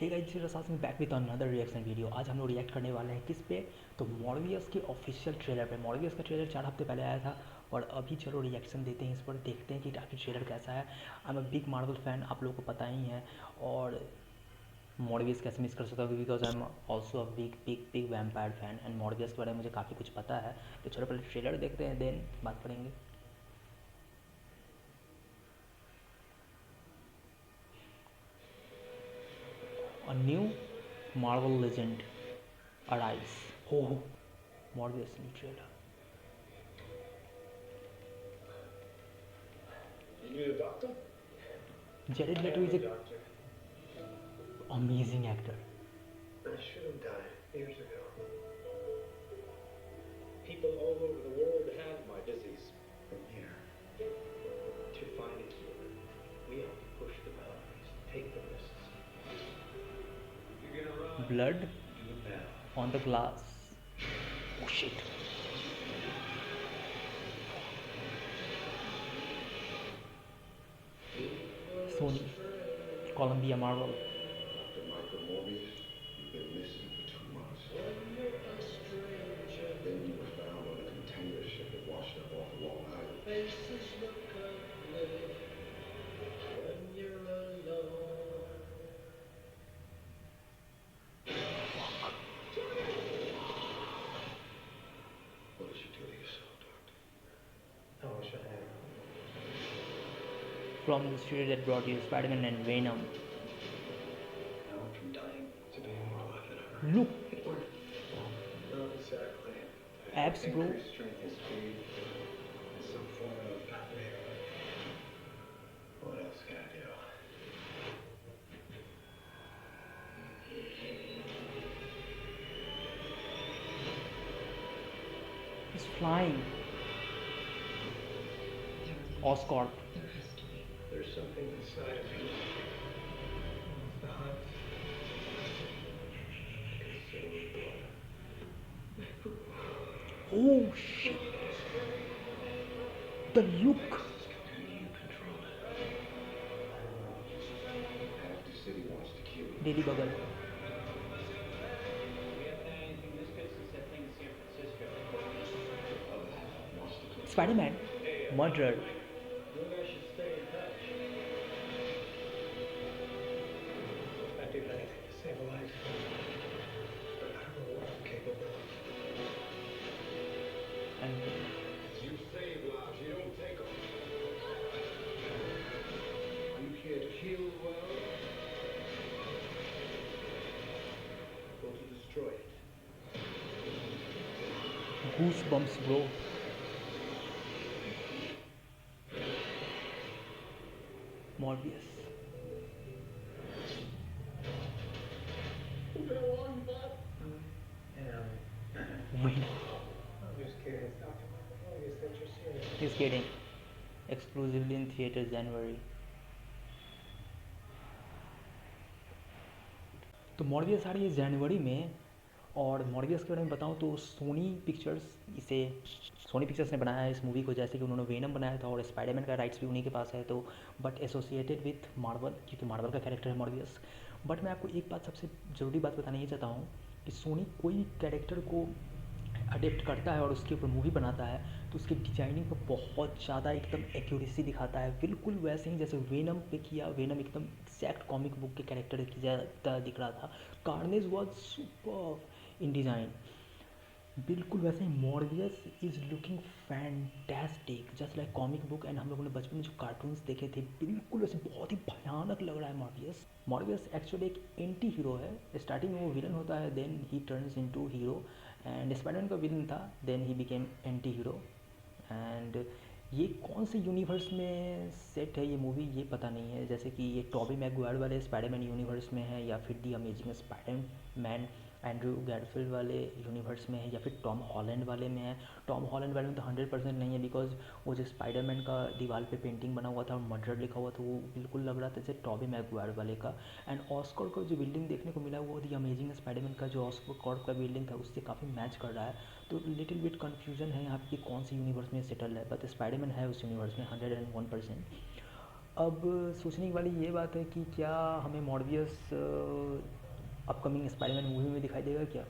Hey guys, मेरे साथ में back with another reaction video. आज हम लोग रिएक्ट करने वाले हैं किस पे? तो मॉर्बियस के ऑफिशियल ट्रेलर पे। मॉर्बियस का ट्रेलर 4 हफ्ते पहले आया था और अभी चलो रिएक्शन देते हैं इस पर, देखते हैं कि आखिर ट्रेलर कैसा है। I am a big Marvel fan, आप लोगों को पता ही है। और मॉर्बियस कैसे मिस कर सकता हूँ, because I am also a big big big vampire fan and Morbius के बारे में मुझे काफ़ी कुछ पता है। तो चलो पहले ट्रेलर देखते हैं, देन बात करेंगे। A new Marvel legend arise. हो Morbius new trailer. You need a doctor? Jared I Leto am is a a doctor. Amazing actor. I should have died years ago. People all over the world have my disease. From here, to find a cure, we have to push the boundaries, take the risks. If you're gonna run, blood do it now. On the glass. Oh shit. Sony, Columbia, Marvel. Dr. Michael Morbius, you've been missing for 2 months. Then you were found on a container ship that washed up off Long Island. Faces look ugly when you're alone. What did you do to yourself, Doctor? I wish I had. From the studio that brought you Spider-Man and Venom. I went from dying to being more alive than ever. Look, It worked. Not exactly. abs, bro. Increased strength and speed. And some form of pathway. What else can I do? He's flying. Oscorp. There's something inside of you. The hunt. Consumed blood. Oh shit. The look. Can you control it? Half the city wants to kill you. Daily Bugle. We haven't had anything this good since that thing in San Francisco. The other half wants to control Spider-Man. Murdered. You guys should stay in touch. I'd do anything to save a life. But I don't know what I'm capable of. And You save lives, you don't take them. Are you here to heal the world? Or to destroy it? goosebumps, bro. Morbius. Venom. I'm just kidding, Dr. Morbius, that you're serious. He's kidding. Exclusively in theaters January. तो Morbius आ रही है जनवरी में। और Morbius के बारे में बताऊँ तो सोनी पिक्चर्स ने बनाया है इस मूवी को, जैसे कि उन्होंने वेनम बनाया था और स्पाइडरमैन का राइट्स भी उन्हीं के पास है। तो बट एसोसिएटेड विथ मार्वल, क्योंकि मार्वल का कैरेक्टर है मॉर्बियस। बट मैं आपको एक बात, सबसे ज़रूरी बात बताना ये चाहता हूँ कि सोनी कोई कैरेक्टर को अडेप्ट करता है और उसके ऊपर मूवी बनाता है तो उसकी डिजाइनिंग पर बहुत ज़्यादा एकदम एक्यूरेसी दिखाता है, बिल्कुल वैसे ही जैसे वेनम पे किया। वेनम एकदम एग्जैक्ट कॉमिक बुक के कैरेक्टर की ज़्यादा दिख रहा था। Carnage was super in design, बिल्कुल वैसे ही Morbius is looking fantastic just like comic book. And हम लोगों ने बचपन में जो कार्टून्स देखे थे बिल्कुल वैसे बहुत ही भयानक लग रहा है मॉर्बियस। मॉर्बियस एक्चुअली एक एंटी हीरो है। स्टार्टिंग में वो विलन होता है, then he turns into hero. And Spider Man का विलन था, then he became anti hero. And ये कौन से यूनिवर्स में सेट है ये मूवी, ये पता नहीं है। जैसे कि ये टॉबी मैगवायर वाले स्पाइडरमैन यूनिवर्स में है, या फिर दी अमेजिंग स्पाइडरमैन एंड्रू गैरफील्ड वाले यूनिवर्स में है, या फिर टॉम हॉलैंड वाले में है। टॉम हॉलैंड वाले में तो 100% नहीं है, बिकॉज वो जो स्पाइडरमैन का दीवार पे पेंटिंग बना हुआ था और मर्डर लिखा हुआ था, वो बिल्कुल लग रहा था जैसे टॉबी मैगवायर वाले का। एंड ऑस्कर का जो बिल्डिंग देखने को मिला वो दी अमेजिंग स्पाइडरमैन का जो ऑस्कर का बिल्डिंग था उससे काफ़ी मैच कर रहा है। तो लिटिल बिट कन्फ्यूजन है यहाँ पे कौन से यूनिवर्स में सेटल है, बट स्पाइडरमैन है उस यूनिवर्स में 101%। अब सोचने की वाली ये बात है कि क्या हमें मॉर्बियस अपकमिंग स्पाइडरमैन मूवी में दिखाई देगा क्या?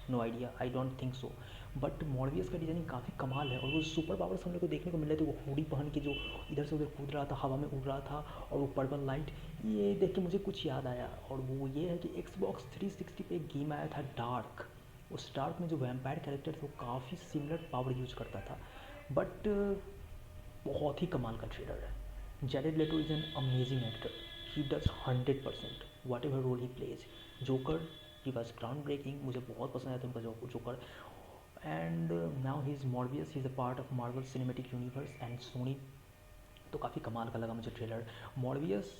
No idea, I don't think so. But Morbius का डिज़ाइनिंग काफ़ी कमाल है और वो सुपर पावर्स हम लोग को देखने को मिल रहे थे। वो हुडी पहन के जो इधर से उधर कूद रहा था, हवा में उड़ रहा था, और वो पर्पल लाइट, ये देख के मुझे कुछ याद आया। और वो ये है कि Xbox 360 पे एक गेम आया था डार्क। उस डार्क में जो वैम्पायर कैरेक्टर था वो काफ़ी सिमिलर पावर यूज करता था। बट बहुत ही कमाल का ट्रेलर है। Jared Leto is an amazing actor. He does 100% whatever role he plays. Joker, he was groundbreaking, मुझे बहुत पसंद आया था उनका Joker. And now he is Morbius, he is a part of Marvel cinematic universe and Sony. तो काफ़ी कमाल का लगा मुझे ट्रेलर। मॉर्बियस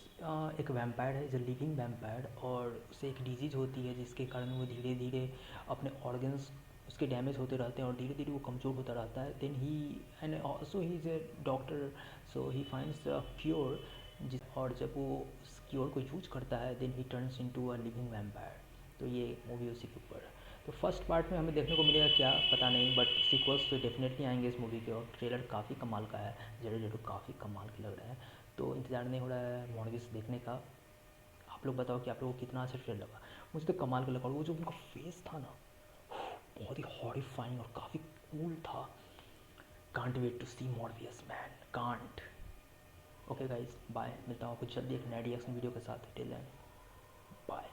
एक वैम्पायर है, इज़ अ लिविंग वैम्पायर, और उसे एक डिजीज़ होती है जिसके कारण वो धीरे धीरे अपने ऑर्गन्स उसके डैमेज होते रहते हैं और धीरे धीरे वो कमज़ोर होता रहता है। Then he and also he is a doctor, so he finds a cure. जिस और जब वो उस क्योर को यूज करता है then he turns into a living vampire. तो ये मूवी उसी के ऊपर है। तो फर्स्ट पार्ट में हमें देखने को मिलेगा क्या पता नहीं, बट सीक्वल्स तो डेफिनेटली आएंगे इस मूवी के, और ट्रेलर काफ़ी कमाल का है। जेरेड लेटो काफ़ी कमाल के लग रहे हैं। तो इंतज़ार नहीं हो रहा है मॉर्बियस देखने का। आप लोग बताओ कि आप लोगों को कितना अच्छा ट्रेलर लगा। मुझे तो कमाल का लगा, और वो जो उनका फेस था ना, बहुत ही हॉरिफाइंग और काफ़ी कूल था। Can't wait to see Morbius man, can't. Okay guys, bye. मिलता हूँ आपको जल्दी एक नए रिएक्शन वीडियो के साथ। Till then, bye.